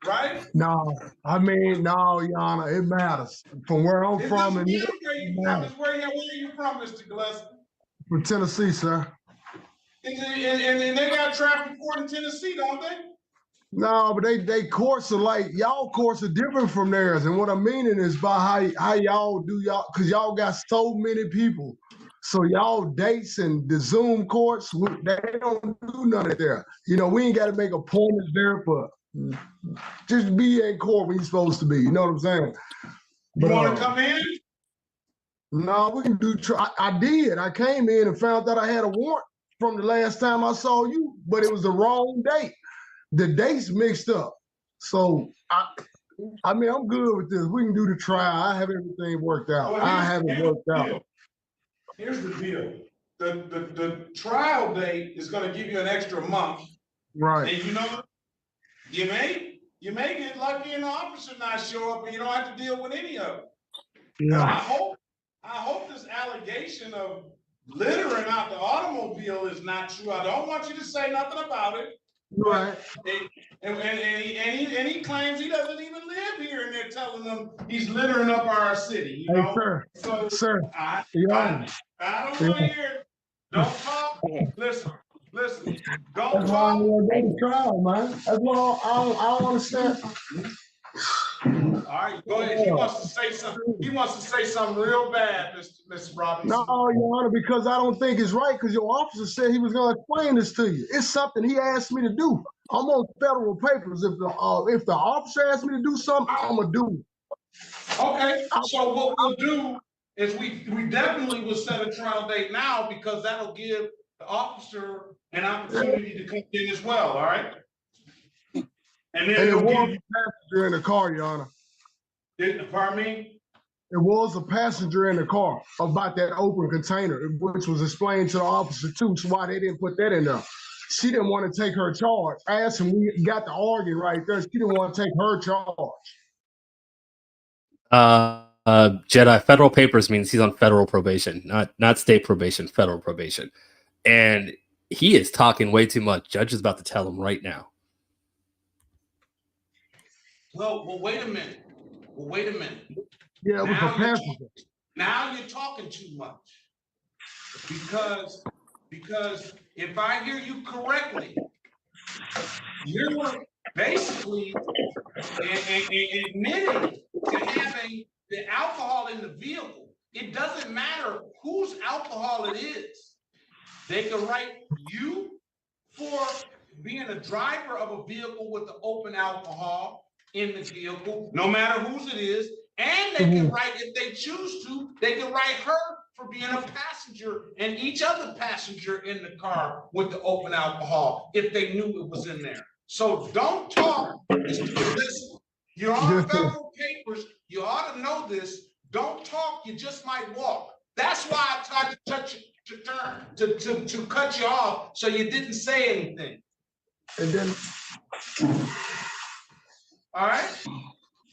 right? No, Your Honor, it matters. From where I'm from, and It's where you from, Mr. Gillespie? from Tennessee, sir. And they got traffic court in Tennessee, don't they? No, but they courts are like, y'all courts are different from theirs. And what I'm meaning is by how y'all do because y'all got so many people. So y'all dates and the Zoom courts, they don't do none of there. We ain't got to make appointments there, but just be in court when you're supposed to be. You know what I'm saying? You want to come in? No, we can do, I did. I came in and found out I had a warrant from the last time I saw you, but it was the wrong date. The dates mixed up. So, I'm good with this. We can do the trial. I have everything worked out. I have it worked out. Here's the deal. The trial date is going to give you an extra month. Right. And you may get lucky and the officer not show up and you don't have to deal with any of it. Yeah. I hope this allegation of littering out the automobile is not true. I don't want you to say nothing about it. Right. And he claims he doesn't even live here, and they're telling him he's littering up our city. Hey, sir. I don't want to hear it. Don't talk. Listen. Don't That's talk. why I want to go to trial, man. That's why I don't understand. right, go ahead. He wants to say something. He wants to say something real bad, Mr. Robinson. No, Your Honor, because I don't think it's right, because your officer said he was gonna explain this to you. It's something he asked me to do. I'm on federal papers. If the officer asked me to do something, I'm gonna do it. Okay, so what we'll do is we definitely will set a trial date now because that'll give the officer an opportunity to come in as well, all right? And then And it it'll was give a you, passenger in the car, Your Honor. pardon me? It was a passenger in the car about that open container, which was explained to the officer too, so why they didn't put that in there. She didn't want to take her charge. I asked him, we got the argument right there. She didn't want to take her charge. Jedi, federal papers means he's on federal probation, not state probation, federal probation. And he is talking way too much. Judge is about to tell him right now. Well, wait a minute. Well, wait a minute. Yeah, it was a passenger. Now you're talking too much. Because if I hear you correctly, you're basically admitting to having the alcohol in the vehicle. It doesn't matter whose alcohol it is. They can write you for being a driver of a vehicle with the open alcohol in the vehicle, no matter whose it is. And they can write, if they choose to, they can write her for being a passenger and each other passenger in the car with the open alcohol if they knew it was in there. So don't talk. Listen, you're on federal papers. You ought to know this. Don't talk. You just might walk. That's why I tried to to cut you off so you didn't say anything. And then, all right.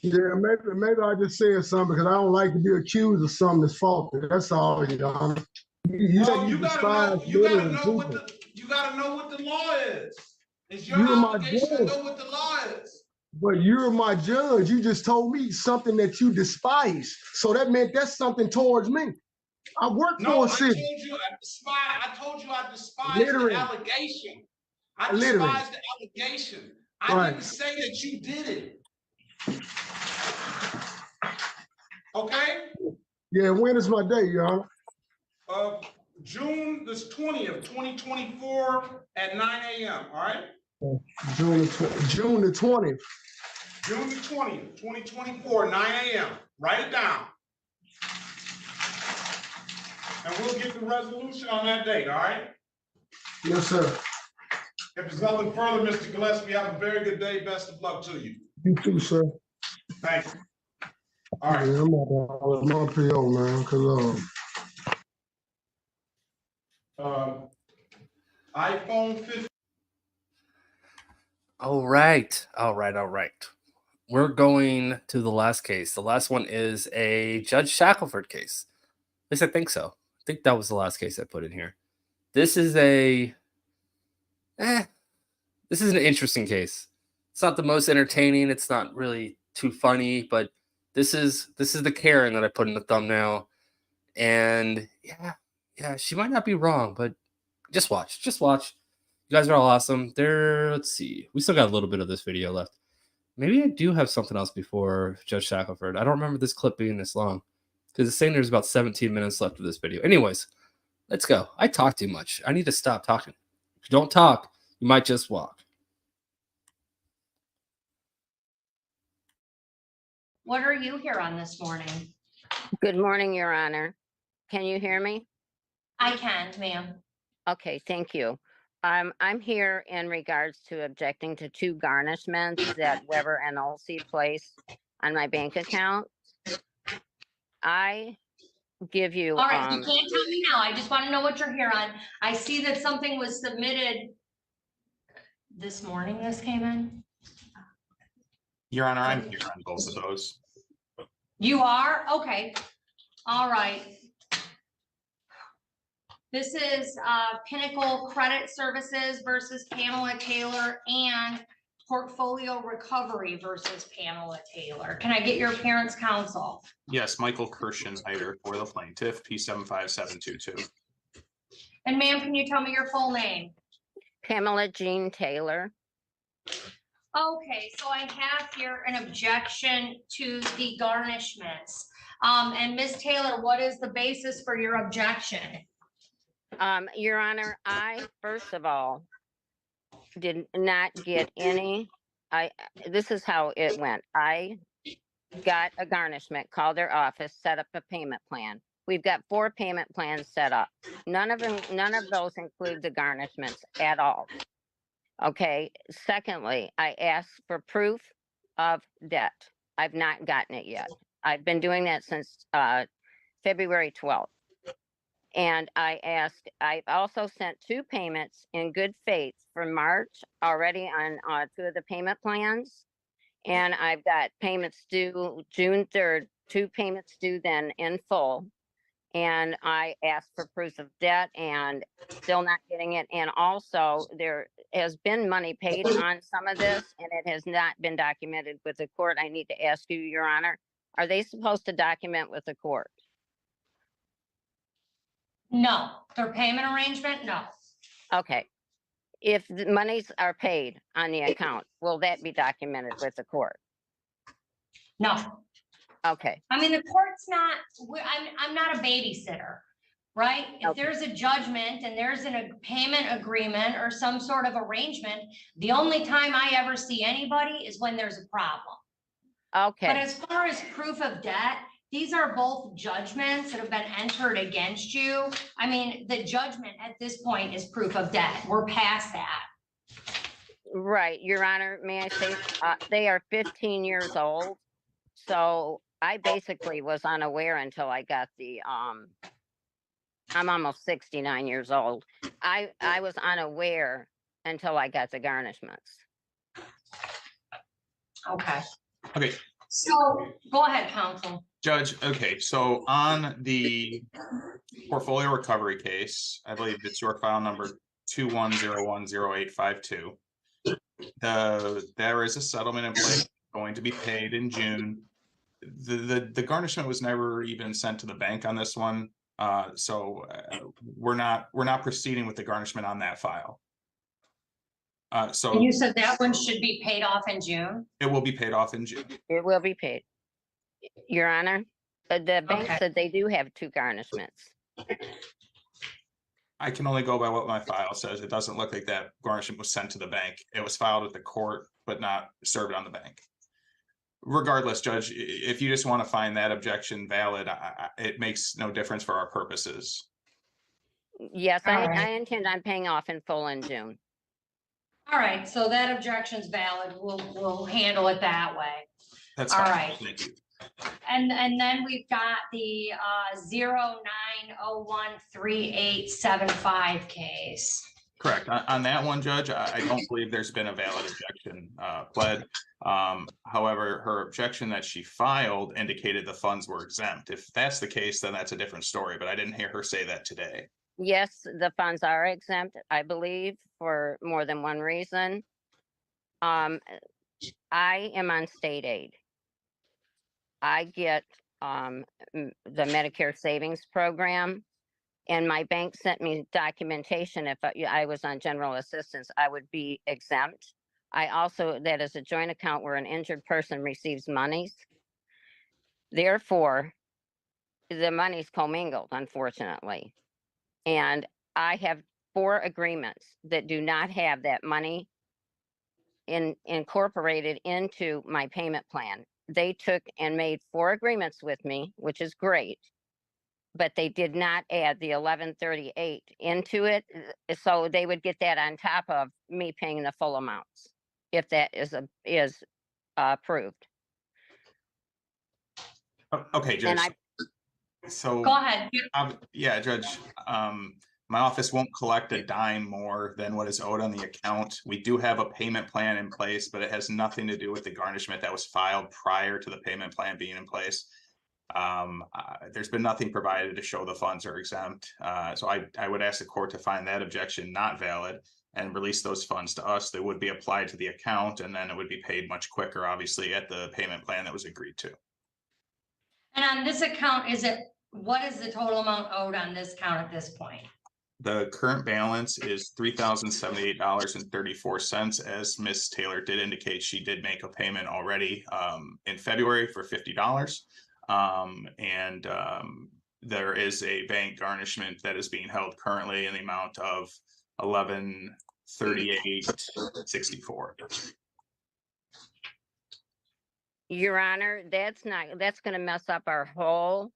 Yeah, maybe I just said something because I don't like to be accused of something that's faulty. That's all, Your Honor. You gotta know what the law is. It's your obligation to know what the law is. But you're my judge. You just told me something that you despise. So that meant that's something towards me. I work for a city. I told you I despise the allegation. I despise the allegation. I didn't say that you did it. Okay? Yeah, when is my day, Your Honor? June the 20th, 2024 at 9 a.m. All right? June the 20th. June the 20th, 2024, 9 a.m. Write it down. And we'll get the resolution on that date, all right? Yes, sir. If there's nothing further, Mr. Gillespie, have a very good day. Best of luck to you. You too, sir. Thank you. All right. Yeah, I'm on my PO, man, because iPhone 15. All right. We're going to the last case. The last one is a Judge Shackelford case. At least I think so. I think that was the last case I put in here. This is an interesting case. It's not the most entertaining. It's not really too funny, but this is the Karen that I put in the thumbnail. And yeah, she might not be wrong, but just watch. You guys are all awesome. Let's see. We still got a little bit of this video left. Maybe I do have something else before Judge Shackelford. I don't remember this clip being this long because it's saying there's about 17 minutes left of this video. Anyways, let's go. I talk too much. I need to stop talking. If you don't talk, you might just walk. What are you here on this morning? Good morning, Your Honor. Can you hear me? I can, ma'am. Okay, thank you. I'm here in regards to objecting to 2 garnishments that Weber and Olsey placed on my bank account. I give you. All right, you can't tell me now. I just want to know what you're here on. I see that something was submitted this morning. This came in. Your Honor, I'm here on both of those. You are? Okay. All right. This is Pinnacle Credit Services versus Pamela Taylor and Portfolio Recovery versus Pamela Taylor. Can I get your parents' counsel? Yes, Michael Kirshenheider for the plaintiff, P75722. And ma'am, can you tell me your full name? Pamela Jean Taylor. Okay, so I have here an objection to the garnishments. And Ms. Taylor, what is the basis for your objection? Your Honor, I, first of all, did not get any, this is how it went. I got a garnishment, called their office, set up a payment plan. We've got 4 payment plans set up. None of those include the garnishments at all. Okay, secondly, I asked for proof of debt. I've not gotten it yet. I've been doing that since February 12th. And I've also sent 2 payments in good faith for March already on 2 of the payment plans. And I've got payments due June 3rd, 2 payments due then in full. And I asked for proof of debt and still not getting it. And also there has been money paid on some of this and it has not been documented with the court. I need to ask you, Your Honor, are they supposed to document with the court? No, their payment arrangement, no. Okay. If the monies are paid on the account, will that be documented with the court? No. Okay. I mean, the court's not, I'm not a babysitter, right? If there's a judgment and there's a payment agreement or some sort of arrangement, the only time I ever see anybody is when there's a problem. Okay. But as far as proof of debt, these are both judgments that have been entered against you. I mean, the judgment at this point is proof of debt. We're past that. Right, Your Honor, may I say, they are 15 years old. So I basically was unaware until I got the, I'm almost 69 years old. I was unaware until I got the garnishments. Okay. Okay, So go ahead, counsel. Judge, okay, so on the portfolio recovery case, I believe it's your file number 21010852. There is a settlement in place going to be paid in June. The garnishment was never even sent to the bank on this one. So we're not proceeding with the garnishment on that file. So And you said that one should be paid off in June? it will be paid off in June. It will be paid. Your Honor, the bank Okay. said they do have 2 garnishments. I can only go by what my file says. It doesn't look like that garnishment was sent to the bank. It was filed at the court, but not served on the bank. Regardless, Judge, if you just want to find that objection valid, it makes no difference for our purposes. Yes, All I right. intend on paying off in full in June. All right, so that objection's valid. We'll handle it that way. That's All fine. right. Thank you. And then we've got the 09013875 case. Correct. On that one, Judge, I don't believe there's been a valid objection pled. However, her objection that she filed indicated the funds were exempt. If that's the case, then that's a different story, but I didn't hear her say that today. Yes, the funds are exempt, I believe, for more than one reason. I am on state aid. I get the Medicare Savings Program, and my bank sent me documentation. If I was on general assistance, I would be exempt. I also, that is a joint account where an injured person receives monies. Therefore, the money's commingled, unfortunately. And I have 4 agreements that do not have that money incorporated into my payment plan. They took and made 4 agreements with me, which is great, but they did not add the 1138 into it. So they would get that on top of me paying the full amounts, if that is approved. Okay, Judge. And So Go ahead. yeah, Judge, my office won't collect a dime more than what is owed on the account. We do have a payment plan in place, but it has nothing to do with the garnishment that was filed prior to the payment plan being in place. There's been nothing provided to show the funds are exempt. So I would ask the court to find that objection not valid and release those funds to us. They would be applied to the account, and then it would be paid much quicker, obviously, at the payment plan that was agreed to. And on this account, what is the total amount owed on this account at this point? The current balance is $3,078.34. As Miss Taylor did indicate, she did make a payment already in February for $50. There is a bank garnishment that is being held currently in the amount of $1138.64. Your Honor, that's gonna mess up our whole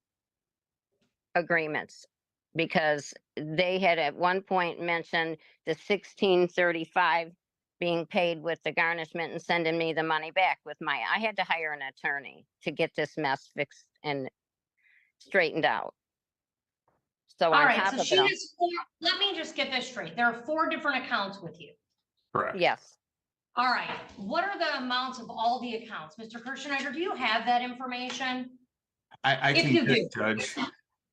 agreements, because they had at one point mentioned the 1635 being paid with the garnishment and sending me the money back with I had to hire an attorney to get this mess fixed and straightened out. So All on right, top so of she it all, has four, let me just get this straight. There are 4 different accounts with you. Correct. yes, All right, what are the amounts of all the accounts? Mr. Kirschneider, do you have that information? I If can you just do. judge.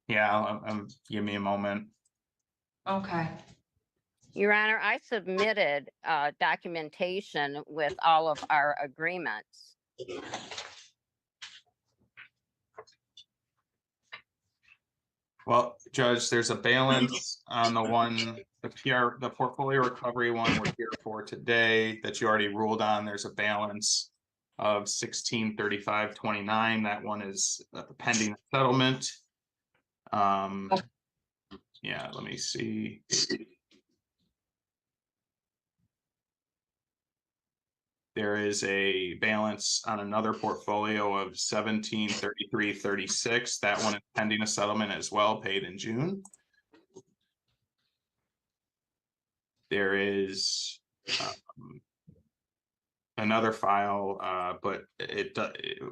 Yeah, give me a moment. Okay. Your Honor, I submitted documentation with all of our agreements. Well, Judge, there's a balance on the portfolio recovery one we're here for today that you already ruled on. There's a balance of 1635.29. That one is pending settlement. Yeah, let me see. There is a balance on another portfolio of 1733.36. That one is pending a settlement as well, paid in June. There is another file, but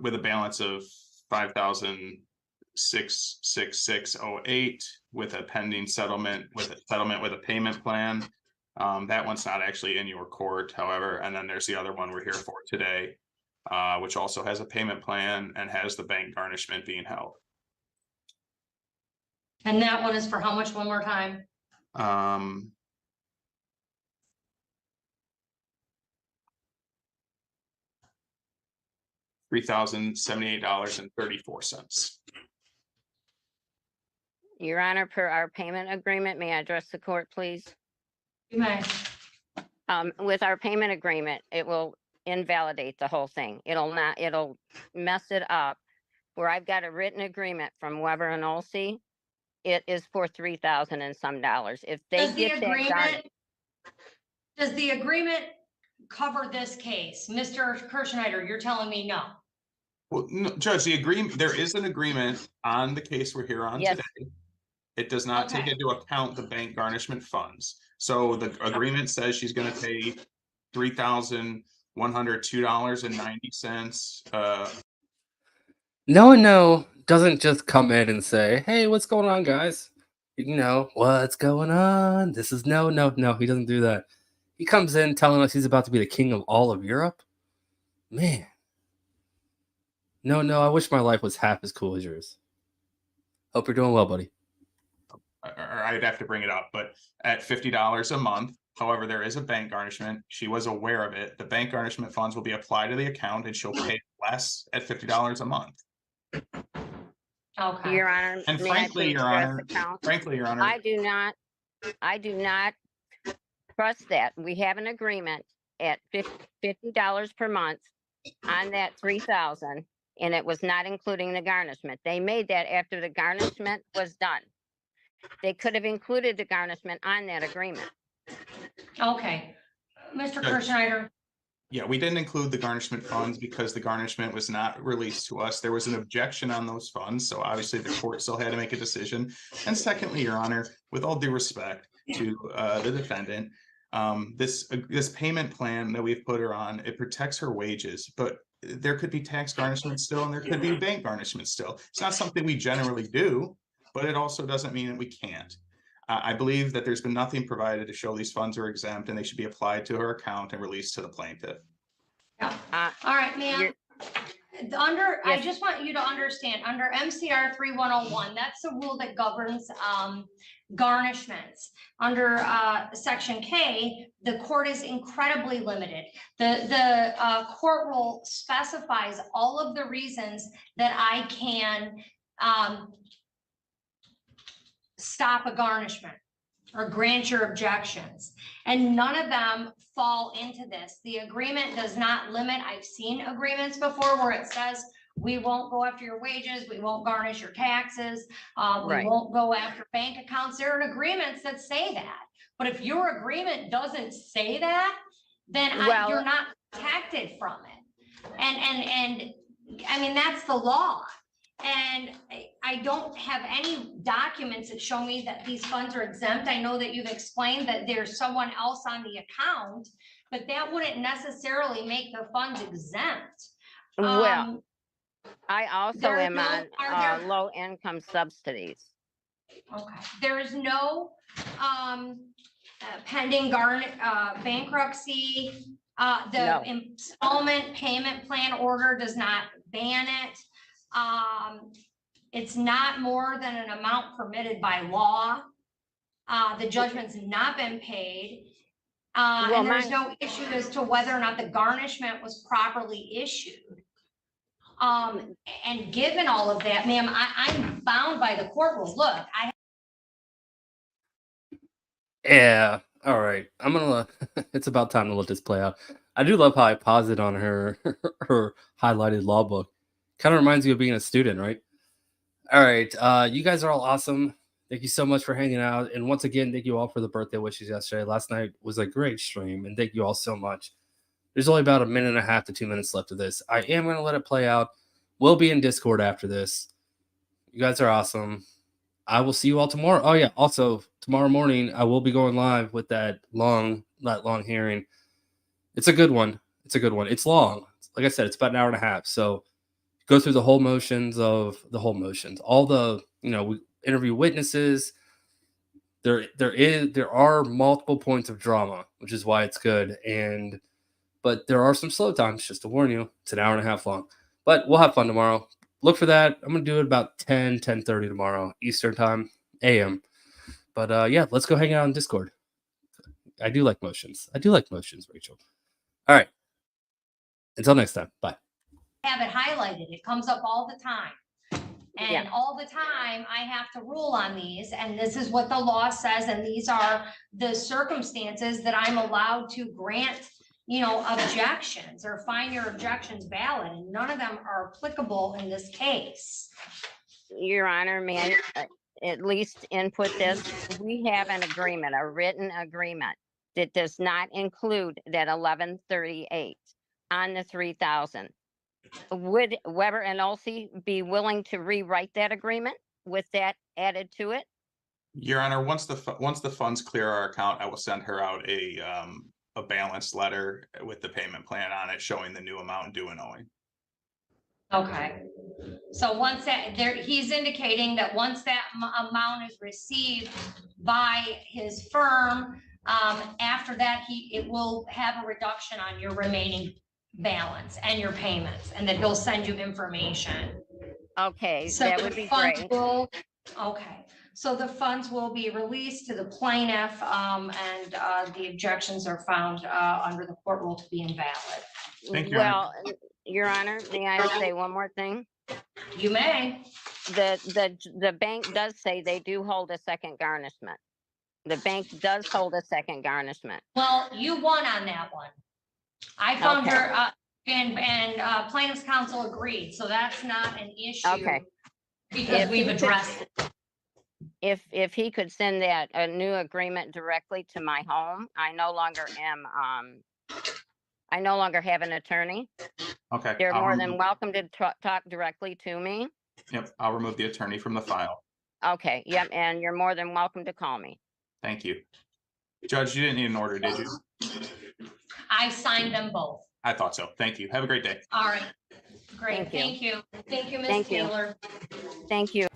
with a balance of 5,666.08 with a pending settlement with a payment plan. That one's not actually in your court, however, and then there's the other one we're here for today, which also has a payment plan and has the bank garnishment being held. And that one is for how much, one more time? $3,078.34. Your Honor, per our payment agreement, may I address the court, please? You may. With our payment agreement, it will invalidate the whole thing. It'll mess it up. Where I've got a written agreement from Weber and Olsey, it is for $3,000 and some dollars. If they get that, Does the agreement cover this case? Mr. Kirschneider, you're telling me no. Well, no, Judge, there is an agreement on the case we're here on Yes. today. It does not take Okay. into account the bank garnishment funds. So the agreement says she's gonna pay $3,102.90. No doesn't just come in and say, "Hey, what's going on, guys?" What's going on? This is no. He doesn't do that. He comes in telling us he's about to be the king of all of Europe. Man, no. I wish my life was half as cool as yours. Hope you're doing well, buddy. Or I'd have to bring it up, but at $50 a month. However, there is a bank garnishment. She was aware of it. The bank garnishment funds will be applied to the account and she'll pay less at $50 a month. Okay. Your Honor, And may I frankly, please Your address Honor, the count? frankly, Your Honor, I do not trust that. We have an agreement at $50 per month on that $3,000, and it was not including the garnishment. They made that after the garnishment was done. They could have included the garnishment on that agreement. Okay. Mr. Judge. Kirschneider, yeah, we didn't include the garnishment funds because the garnishment was not released to us. There was an objection on those funds, so obviously the court still had to make a decision. And secondly, Your Honor, with all due respect to the defendant, this payment plan that we've put her on, it protects her wages, but there could be tax garnishment still, and there could be bank garnishment still. It's not something we generally do, but it also doesn't mean that we can't. I believe that there's been nothing provided to show these funds are exempt and they should be applied to her account and released to the plaintiff. all right, ma'am. I just want you to understand, under MCR 3101, that's the rule that governs garnishments. Under Section K, the court is incredibly limited. The court rule specifies all of the reasons that I can stop a garnishment. or grant your objections. And none of them fall into this. The agreement does not limit. I've seen agreements before where it says, we won't go after your wages, we won't garnish your taxes, we Right. won't go after bank accounts. There are agreements that say that. But if your agreement doesn't say that, then Well- you're not protected from it. And I mean, that's the law. And I don't have any documents that show me that these funds are exempt. I know that you've explained that there's someone else on the account, but that wouldn't necessarily make the funds exempt. Well, I also there is am no- on are there- low income subsidies. Okay, there is no pending bankruptcy. The No. installment payment plan order does not ban it. It's not more than an amount permitted by law. The judgment's not been paid. Well, And there's no issue as to whether or not the garnishment was properly issued. And given all of that, ma'am, I'm bound by the court rules. Look, Yeah. All right. I'm gonna. It's about time to let this play out. I do love how I paused it on her her highlighted law book. Kind of reminds me of being a student, right? All right. You guys are all awesome. Thank you so much for hanging out. And once again, thank you all for the birthday wishes yesterday. Last night was a great stream, and thank you all so much. There's only about 1.5 to 2 minutes left of this. I am gonna let it play out. We'll be in Discord after this. You guys are awesome. I will see you all tomorrow. Oh yeah, also tomorrow morning I will be going live with that long hearing. It's a good one. It's a good one. It's long. Like I said, it's about 1.5 hours. So go through the whole motions. All the, we interview witnesses. There are multiple points of drama, which is why it's good. But there are some slow times, just to warn you. It's 1.5 hours long. But we'll have fun tomorrow. Look for that. I'm going to do it about 10:30 tomorrow, Eastern time, AM. But yeah, let's go hang out on Discord. I do like motions. Rachel. All right. Until next time. Bye. have it highlighted. It comes up all the time. And Yeah. all the time, I have to rule on these, and this is what the law says, and these are the circumstances that I'm allowed to grant, objections or find your objections valid, and none of them are applicable in this case. Your Honor, may I at least input this? We have an agreement, a written agreement that does not include that 1138 on the 3,000. Would Weber and Olsey be willing to rewrite that agreement with that added to it? Your Honor, once the funds clear our account, I will send her out a balanced letter with the payment plan on it, showing the new amount due and owing. Okay, so once he's indicating that once that amount is received by his firm, after that, it will have a reduction on your remaining balance and your payments, and that he'll send you information. Okay, So that the would be funds great. Okay, so the funds will be released to the plaintiff, and the objections are found under the court rule to be invalid. Thank you, Your Honor. Well, Your Honor, may I say one more thing? You may. The bank does say they do hold a second garnishment. The bank does hold a second garnishment. Well, you won on that one. I found Okay. her, and plaintiff's counsel agreed, so that's not an issue. Okay. Because If we've he could- addressed it. If he could send that a new agreement directly to my home, I no longer have an attorney. Okay. They're I'll more remove- than welcome to talk directly to me. Yep, I'll remove the attorney from the file. Okay, yep, and you're more than welcome to call me. Thank you. Judge, you didn't need an order, did you? I signed them both. I thought so. Thank you. Have a great day. All right. Great, Thank you. thank you. Thank you, Ms. Thank you. Taylor. Thank you.